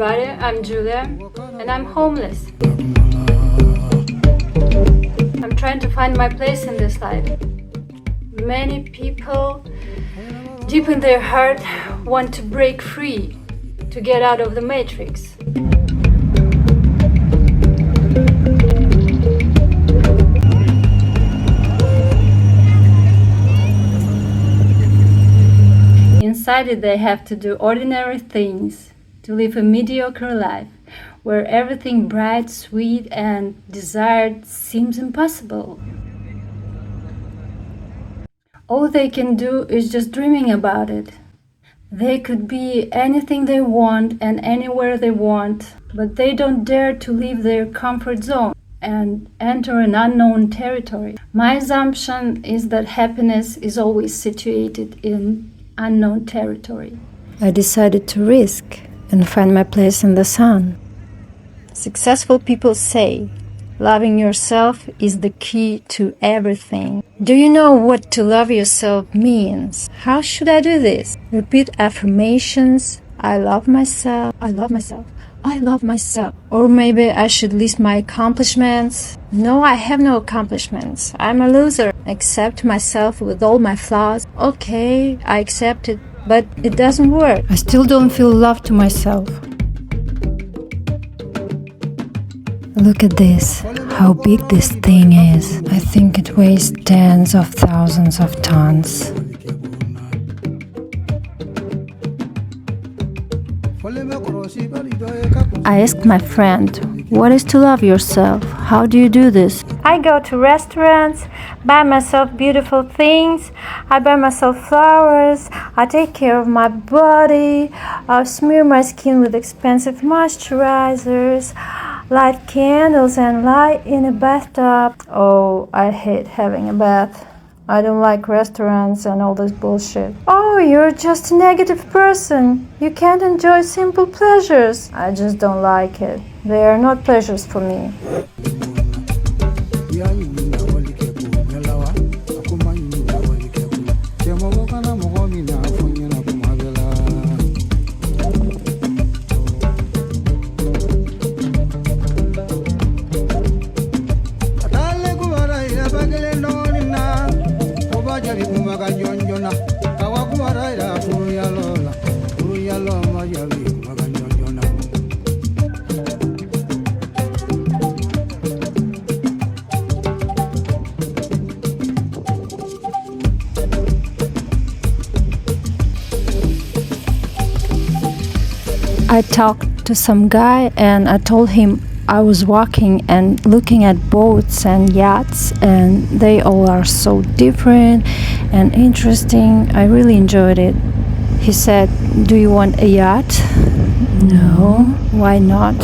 everybody, I'm Julia and I'm homeless. I'm trying to find my place in this life. Many people, deep in their heart, want to break free, to get out of the matrix. Inside it, they have to do ordinary things, to live a mediocre life, where everything bright, sweet, and desired seems impossible. All they can do is just dreaming about it. They could be anything they want and anywhere they want, but they don't dare to leave their comfort zone and enter an unknown territory. My assumption is that happiness is always situated in unknown territory. I decided to risk and find my place in the sun. Successful people say, loving yourself is the key to everything. Do you know what to love yourself means? How should I do this? Repeat affirmations. I love myself. I love myself. I love myself. Or maybe I should list my accomplishments. No, I have no accomplishments. I'm a loser. Accept myself with all my flaws. Okay, I accept it, but it doesn't work. I still don't feel love to myself. Look at this, how big this thing is. I think it weighs tens of thousands of tons. I asked my friend, what is to love yourself? How do you do this? I go to restaurants, buy myself beautiful things, I buy myself flowers, I take care of my body, I smear my skin with expensive moisturizers, light candles and lie in a bathtub. Oh, I hate having a bath. I don't like restaurants and all this bullshit. Oh, you're just a negative person. You can't enjoy simple pleasures. I just don't like it. They are not pleasures for me. I talked to some guy and I told him I was walking and looking at boats and yachts, and they all are so different and interesting. I really enjoyed it. He said, "Do you want a yacht?" No. Why not?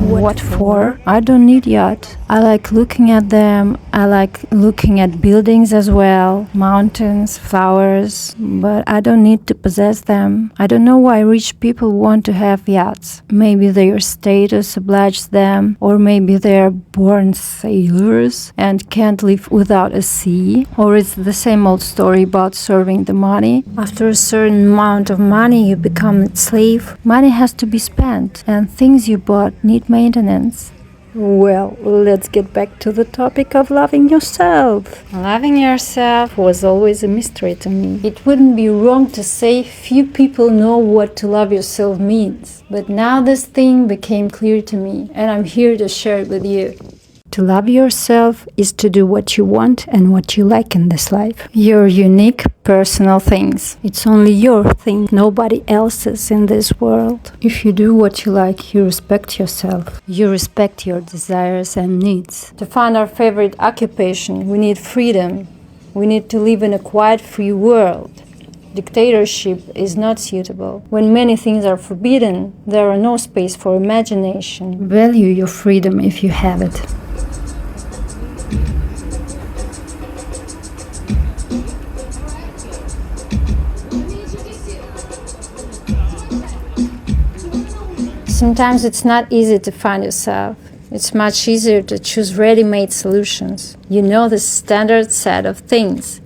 What for? I don't need yacht. I like looking at them. I like looking at buildings as well, mountains, flowers, but I don't need to possess them. I don't know why rich people want to have yachts. Maybe their status obliges them, or maybe they're born sailors and can't live without a sea, or it's the same old story about serving the money. After a certain amount of money, you become a slave. Money has to be spent, and things you bought need maintenance. Well, let's get back to the topic of loving yourself. Loving yourself was always a mystery to me. It wouldn't be wrong to say few people know what to love yourself means. But now this thing became clear to me, and I'm here to share it with you. To love yourself is to do what you want and what you like in this life. Your unique personal things. It's only your thing, nobody else's in this world. If you do what you like, you respect yourself. You respect your desires and needs. To find our favorite occupation, we need freedom. We need to live in a quiet, free world. Dictatorship is not suitable. When many things are forbidden, there are no space for imagination. Value your freedom if you have it. Sometimes it's not easy to find yourself. It's much easier to choose ready-made solutions. You know the standard set of things.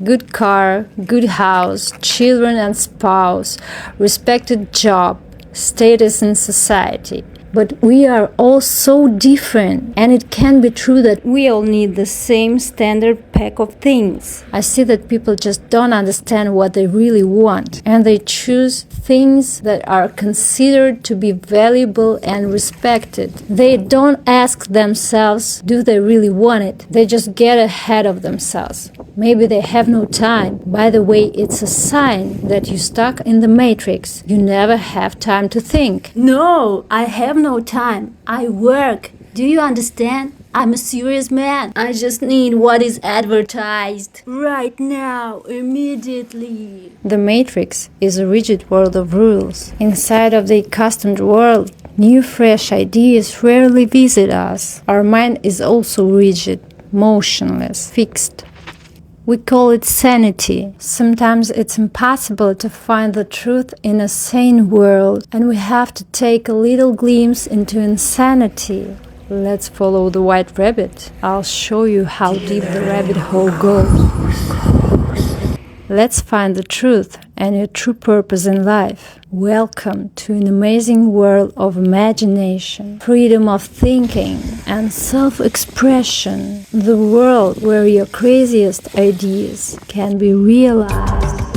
Good car, good house, children and spouse, respected job, status in society. But we are all so different, and it can be true that we all need the same standard pack of things. I see that people just don't understand what they really want, and they choose things that are considered to be valuable and respected. They don't ask themselves, do they really want it? They just get ahead of themselves. Maybe they have no time. By the way, it's a sign that you're stuck in the matrix. You never have time to think. No, I have no time. I work. Do you understand? I'm a serious man. I just need what is advertised. Right now, immediately. The matrix is a rigid world of rules. Inside of the accustomed world, new fresh ideas rarely visit us. Our mind is also rigid, motionless, fixed. We call it sanity. Sometimes it's impossible to find the truth in a sane world, and we have to take a little glimpse into insanity. Let's follow the white rabbit. I'll show you how deep the rabbit hole goes. Let's find the truth and your true purpose in life. Welcome to an amazing world of imagination, freedom of thinking, and self-expression. The world where your craziest ideas can be realized.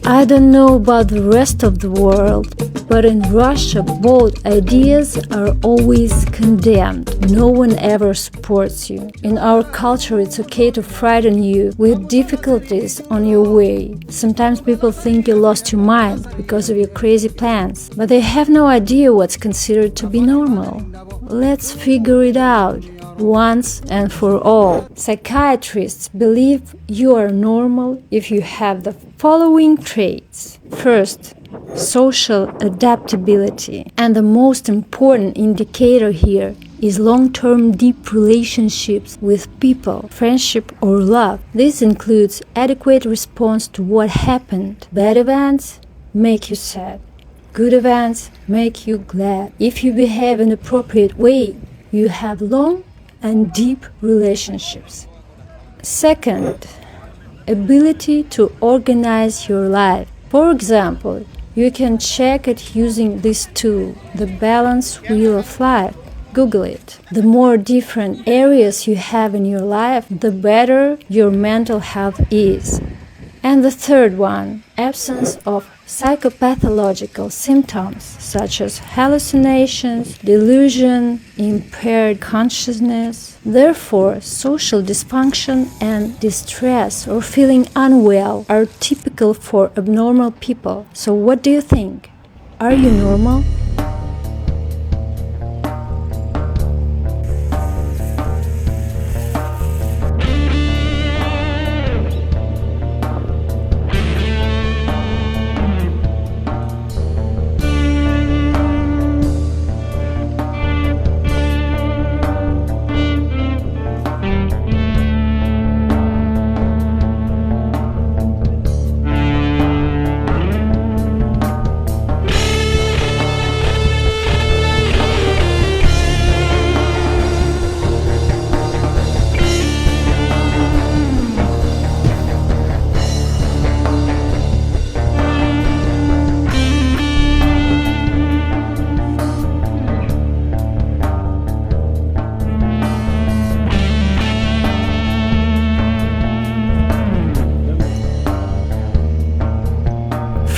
I don't know about the rest of the world, but in Russia, bold ideas are always condemned. No one ever supports you. In our culture, it's okay to frighten you with difficulties on your way. Sometimes people think you lost your mind because of your crazy plans, but they have no idea what's considered to be normal. Let's figure it out once and for all. Psychiatrists believe you are normal if you have the following traits. First, social adaptability. And the most important indicator here is long-term deep relationships with people, friendship or love. This includes adequate response to what happened. Bad events make you sad. Good events make you glad. If you behave in an appropriate way, you have long and deep relationships. Second, ability to organize your life. For example, you can check it using this tool, the balance wheel of life. Google it. The more different areas you have in your life, the better your mental health is. And the third one, absence of psychopathological symptoms such as hallucinations, delusion, impaired consciousness. Therefore, social dysfunction and distress or feeling unwell are typical for abnormal people. So what do you think? Are you normal?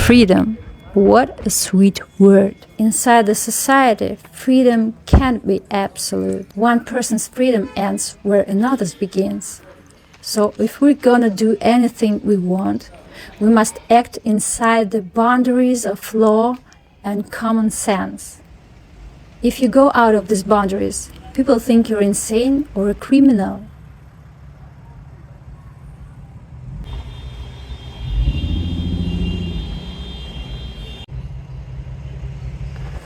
Freedom. What a sweet word. Inside the society, freedom can't be absolute. One person's freedom ends where another's begins. So if we're gonna do anything we want, we must act inside the boundaries of law and common sense. If you go out of these boundaries, people think you're insane or a criminal.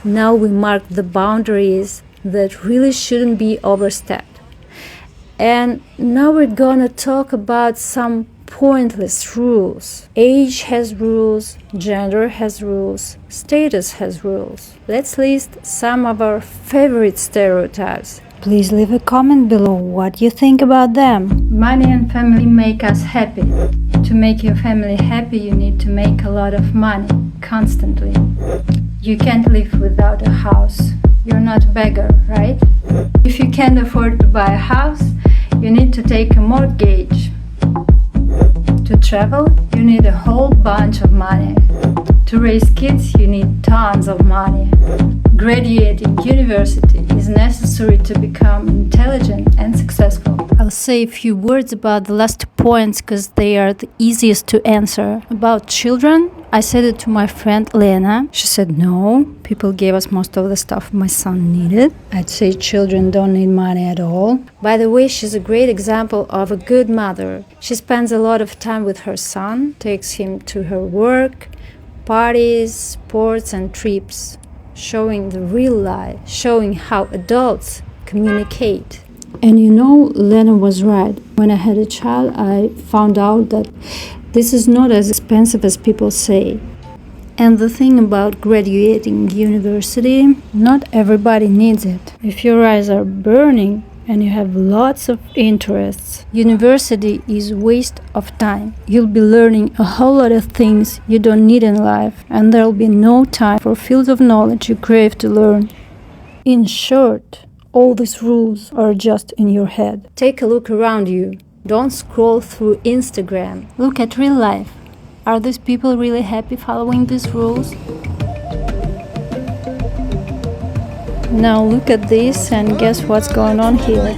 Now we mark the boundaries that really shouldn't be overstepped. And now we're gonna talk about some pointless rules. Age has rules, gender has rules, status has rules. Let's list some of our favorite stereotypes. Please leave a comment below what you think about them. Money and family make us happy. To make your family happy, you need to make a lot of money, constantly. You can't live without a house. You're not a beggar, right? If you can't afford to buy a house, you need to take a mortgage. To travel, you need a whole bunch of money. To raise kids, you need tons of money. Graduating university is necessary to become intelligent and successful. I'll say a few words about the last 2 points because they are the easiest to answer. About children, I said it to my friend Lena. She said no, people gave us most of the stuff my son needed. I'd say children don't need money at all. By the way, she's a great example of a good mother. She spends a lot of time with her son, takes him to her work, parties, sports and trips, showing the real life, showing how adults communicate. And you know, Lena was right. When I had a child, I found out that this is not as expensive as people say. And the thing about graduating university, not everybody needs it. If your eyes are burning and you have lots of interests, university is a waste of time. You'll be learning a whole lot of things you don't need in life, and there'll be no time for fields of knowledge you crave to learn. In short, all these rules are just in your head. Take a look around you. Don't scroll through Instagram. Look at real life. Are these people really happy following these rules? Now look at this and guess what's going on here.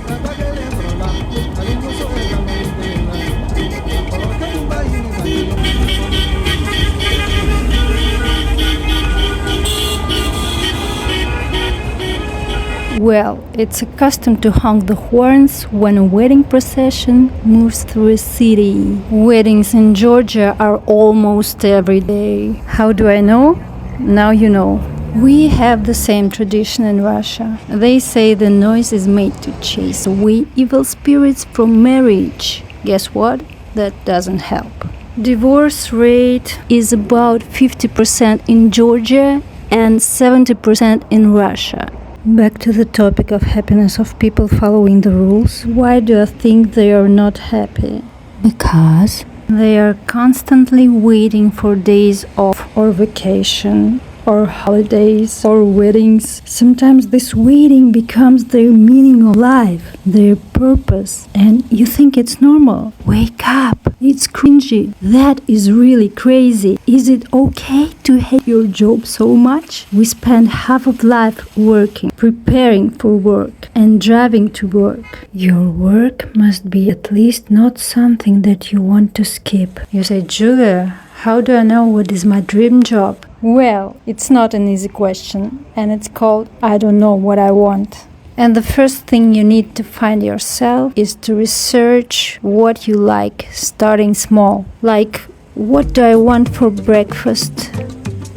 Well, it's a custom to honk the horns when a wedding procession moves through a city. Weddings in Georgia are almost every day. How do I know? Now you know. We have the same tradition in Russia. They say the noise is made to chase away evil spirits from marriage. Guess what? That doesn't help. Divorce rate is about 50% in Georgia and 70% in Russia. Back to the topic of happiness of people following the rules. Why do I think they are not happy? Because they are constantly waiting for days off or vacation or holidays or weddings. Sometimes this waiting becomes their meaning of life, their purpose, and you think it's normal. Wake up! It's cringy. That is really crazy. Is it okay to hate your job so much? We spend half of life working, preparing for work, and driving to work. Your work must be at least not something that you want to skip. You say, Julia, how do I know what is my dream job? Well, it's not an easy question, and it's called I don't know what I want. And the first thing you need to find yourself is to research what you like, starting small. Like, what do I want for breakfast?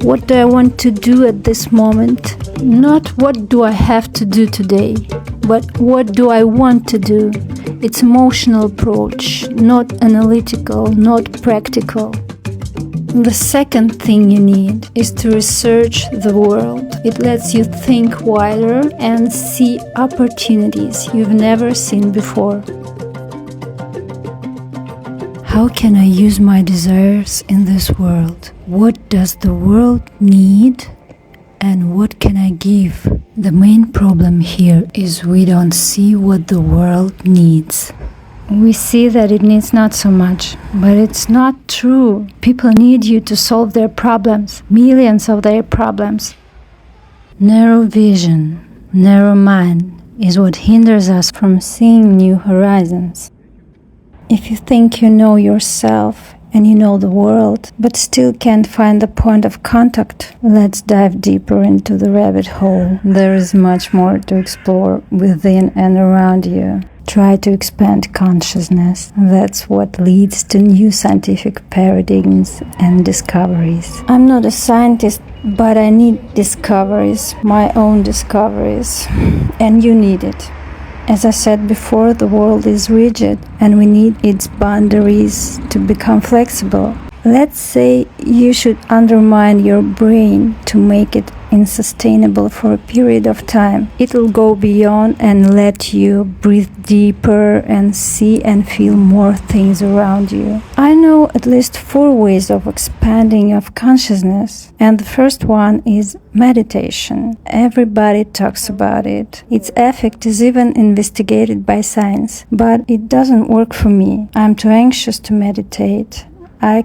What do I want to do at this moment? Not what do I have to do today, but what do I want to do? It's emotional approach, not analytical, not practical. The second thing you need is to research the world. It lets you think wider and see opportunities you've never seen before. How can I use my desires in this world? What does the world need? And what can I give? The main problem here is we don't see what the world needs. We see that it needs not so much, but it's not true. People need you to solve their problems, millions of their problems. Narrow vision, narrow mind is what hinders us from seeing new horizons. If you think you know yourself and you know the world, but still can't find the point of contact, let's dive deeper into the rabbit hole. There is much more to explore within and around you. Try to expand consciousness. That's what leads to new scientific paradigms and discoveries. I'm not a scientist, but I need discoveries, my own discoveries, and you need it. As I said before, the world is rigid and we need its boundaries to become flexible. Let's say you should undermine your brain to make it unsustainable for a period of time. It'll go beyond and let you breathe deeper and see and feel more things around you. I know at least 4 ways of expanding of consciousness, and the first one is meditation. Everybody talks about it. Its effect is even investigated by science, but it doesn't work for me. I'm too anxious to meditate. I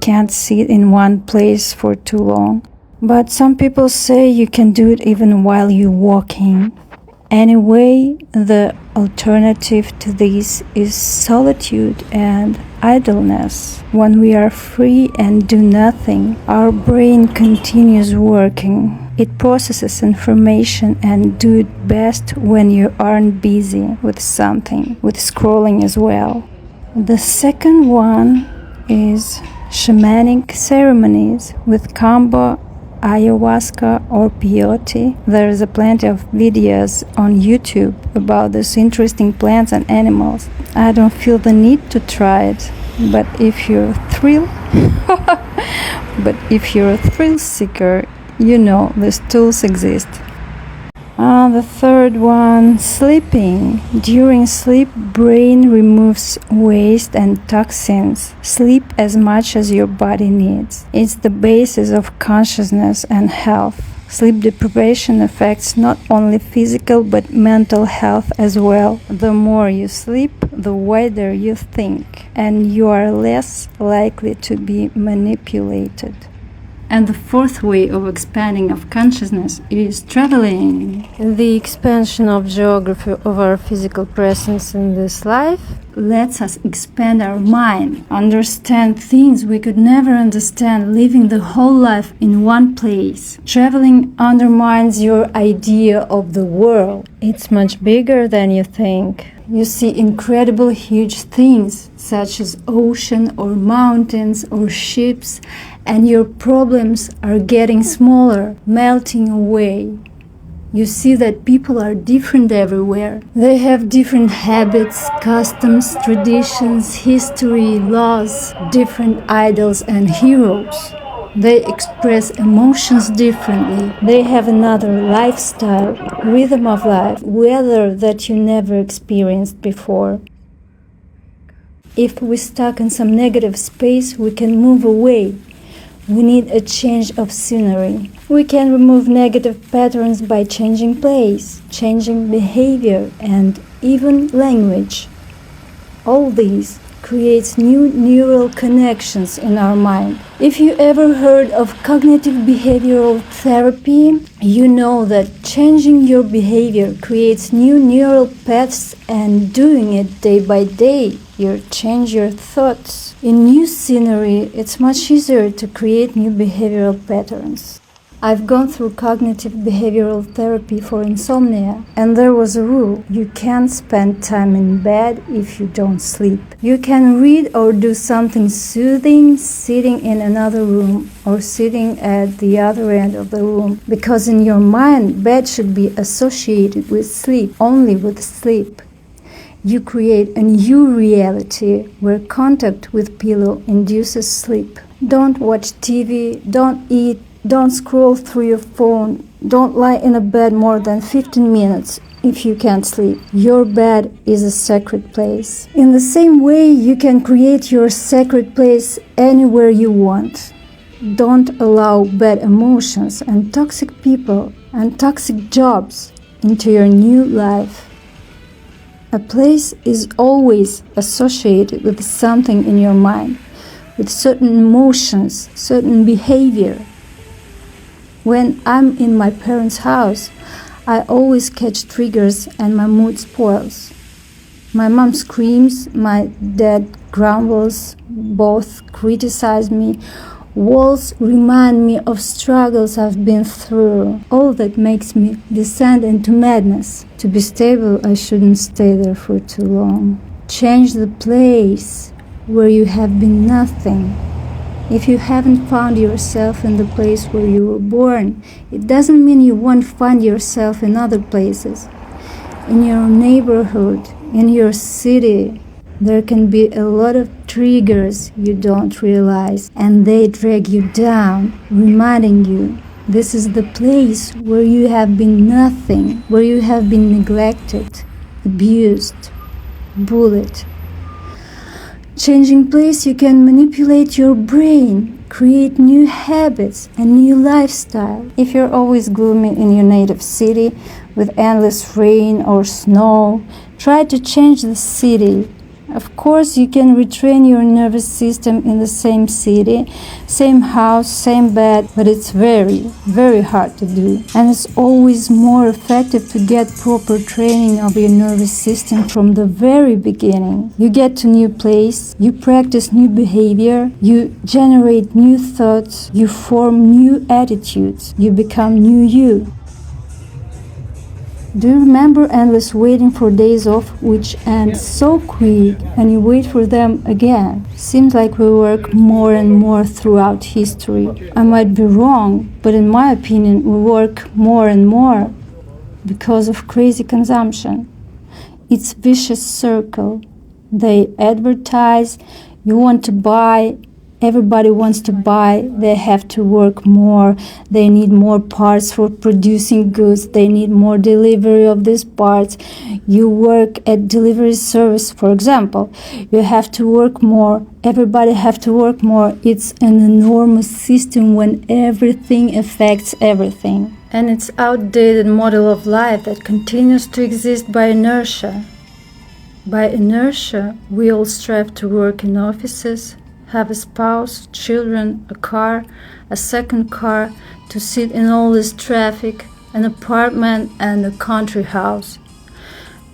can't sit in one place for too long. But some people say you can do it even while you're walking. Anyway, the alternative to this is solitude and idleness. When we are free and do nothing, our brain continues working. It processes information and do it best when you aren't busy with something, with scrolling as well. The second one is shamanic ceremonies with kambo, ayahuasca or peyote. There is a plenty of videos on YouTube about these interesting plants and animals. I don't feel the need to try it, but if you're a thrill seeker, you know these tools exist. The third one, sleeping. During sleep, brain removes waste and toxins. Sleep as much as your body needs. It's the basis of consciousness and health. Sleep deprivation affects not only physical but mental health as well. The more you sleep, the wider you think, and you are less likely to be manipulated. And the fourth way of expanding of consciousness is traveling. The expansion of geography of our physical presence in this life lets us expand our mind, understand things we could never understand living the whole life in one place. Traveling undermines your idea of the world. It's much bigger than you think. You see incredible huge things such as ocean or mountains or ships, and your problems are getting smaller, melting away. You see that people are different everywhere. They have different habits, customs, traditions, history, laws, different idols and heroes. They express emotions differently. They have another lifestyle, rhythm of life, weather that you never experienced before. If we're stuck in some negative space, we can move away. We need a change of scenery. We can remove negative patterns by changing place, changing behavior, and even language. All these creates new neural connections in our mind. If you ever heard of cognitive behavioral therapy, you know that changing your behavior creates new neural paths, and doing it day by day, you change your thoughts. In new scenery, it's much easier to create new behavioral patterns. I've gone through cognitive behavioral therapy for insomnia, and there was a rule: you can't spend time in bed if you don't sleep. You can read or do something soothing sitting in another room or sitting at the other end of the room, because in your mind, bed should be associated with sleep, only with sleep. You create a new reality where contact with pillow induces sleep. Don't watch TV, don't eat, don't scroll through your phone, don't lie in a bed more than 15 minutes if you can't sleep. Your bed is a sacred place. In the same way, you can create your sacred place anywhere you want. Don't allow bad emotions and toxic people and toxic jobs into your new life. A place is always associated with something in your mind, with certain emotions, certain behavior. When I'm in my parents' house, I always catch triggers and my mood spoils. My mom screams, my dad grumbles, both criticize me. Walls remind me of struggles I've been through. All that makes me descend into madness. To be stable, I shouldn't stay there for too long. Change the place where you have been nothing. If you haven't found yourself in the place where you were born, it doesn't mean you won't find yourself in other places. In your neighborhood, in your city, there can be a lot of triggers you don't realize, and they drag you down, reminding you This is the place where you have been nothing, where you have been neglected, abused, bullied. Changing place, you can manipulate your brain, create new habits and new lifestyle. If you're always gloomy in your native city with endless rain or snow, try to change the city. Of course, you can retrain your nervous system in the same city, same house, same bed, but it's very, very hard to do. And it's always more effective to get proper training of your nervous system from the very beginning. You get to new place, you practice new behavior, you generate new thoughts, you form new attitudes, you become new you. Do you remember endless waiting for days off which end so quick and you wait for them again? Seems like we work more and more throughout history. I might be wrong, but in my opinion we work more and more because of crazy consumption. It's a vicious circle. They advertise, you want to buy, everybody wants to buy, they have to work more, they need more parts for producing goods, they need more delivery of these parts. You work at delivery service, for example, you have to work more, everybody have to work more. It's an enormous system when everything affects everything. And it's outdated model of life that continues to exist by inertia. By inertia, we all strive to work in offices, have a spouse, children, a car, a second car, to sit in all this traffic, an apartment and a country house.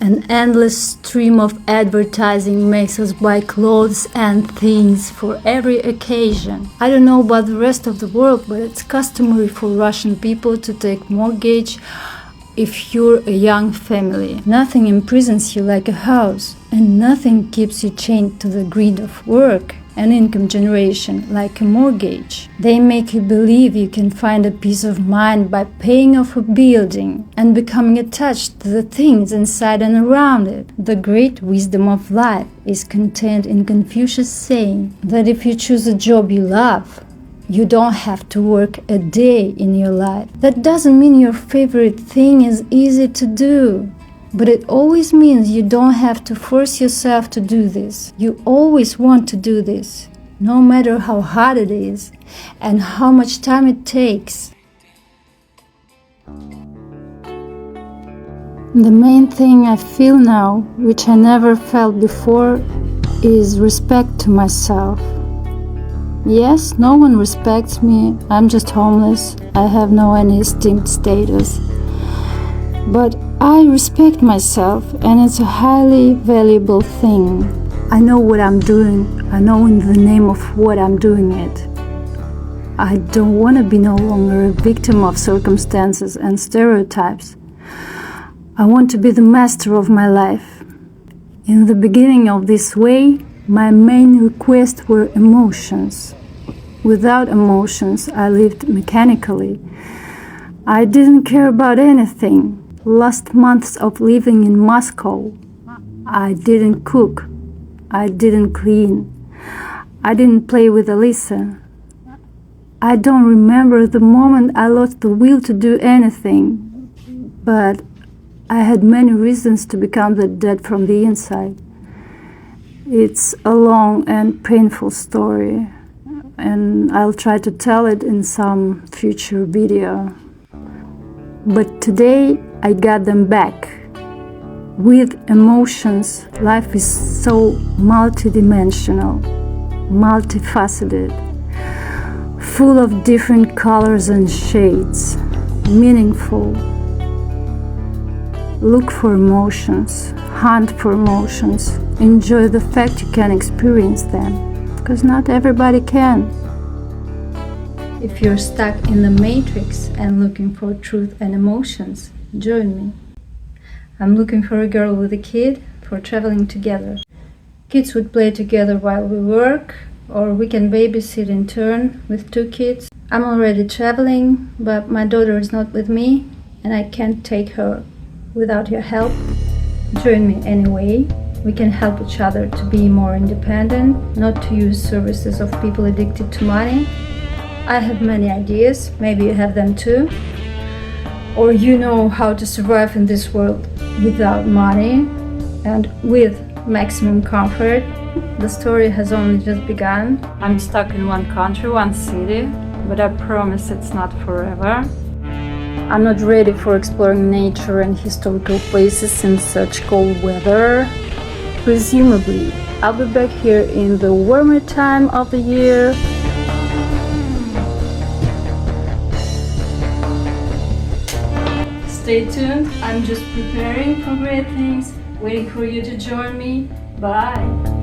An endless stream of advertising makes us buy clothes and things for every occasion. I don't know about the rest of the world, but it's customary for Russian people to take mortgage if you're a young family. Nothing imprisons you like a house, and nothing keeps you chained to the greed of work and income generation like a mortgage. They make you believe you can find a peace of mind by paying off a building and becoming attached to the things inside and around it. The great wisdom of life is contained in Confucius' saying that if you choose a job you love, you don't have to work a day in your life. That doesn't mean your favorite thing is easy to do. But it always means you don't have to force yourself to do this. You always want to do this, no matter how hard it is and how much time it takes. The main thing I feel now, which I never felt before, is respect to myself. Yes, no one respects me. I'm just homeless. I have no any esteemed status. But I respect myself, and it's a highly valuable thing. I know what I'm doing. I know in the name of what I'm doing it. I don't want to be no longer a victim of circumstances and stereotypes. I want to be the master of my life. In the beginning of this way, my main requests were emotions. Without emotions, I lived mechanically. I didn't care about anything. Last months of living in Moscow, I didn't cook, I didn't clean, I didn't play with Alisa. I don't remember the moment I lost the will to do anything, but I had many reasons to become the dead from the inside. It's a long and painful story, and I'll try to tell it in some future video. But today, I got them back. With emotions, life is so multidimensional, multifaceted, full of different colors and shades, meaningful. Look for emotions, hunt for emotions, enjoy the fact you can experience them, because not everybody can. If you're stuck in the matrix and looking for truth and emotions, join me. I'm looking for a girl with a kid for traveling together. Kids would play together while we work, or we can babysit in turn with 2 kids. I'm already traveling, but my daughter is not with me, and I can't take her without your help. Join me anyway. We can help each other to be more independent, not to use services of people addicted to money. I have many ideas, maybe you have them too. Or you know how to survive in this world without money and with maximum comfort. The story has only just begun. I'm stuck in one country, one city, but I promise it's not forever. I'm not ready for exploring nature and historical places in such cold weather. Presumably, I'll be back here in the warmer time of the year. Stay tuned, I'm just preparing for great things, waiting for you to join me. Bye!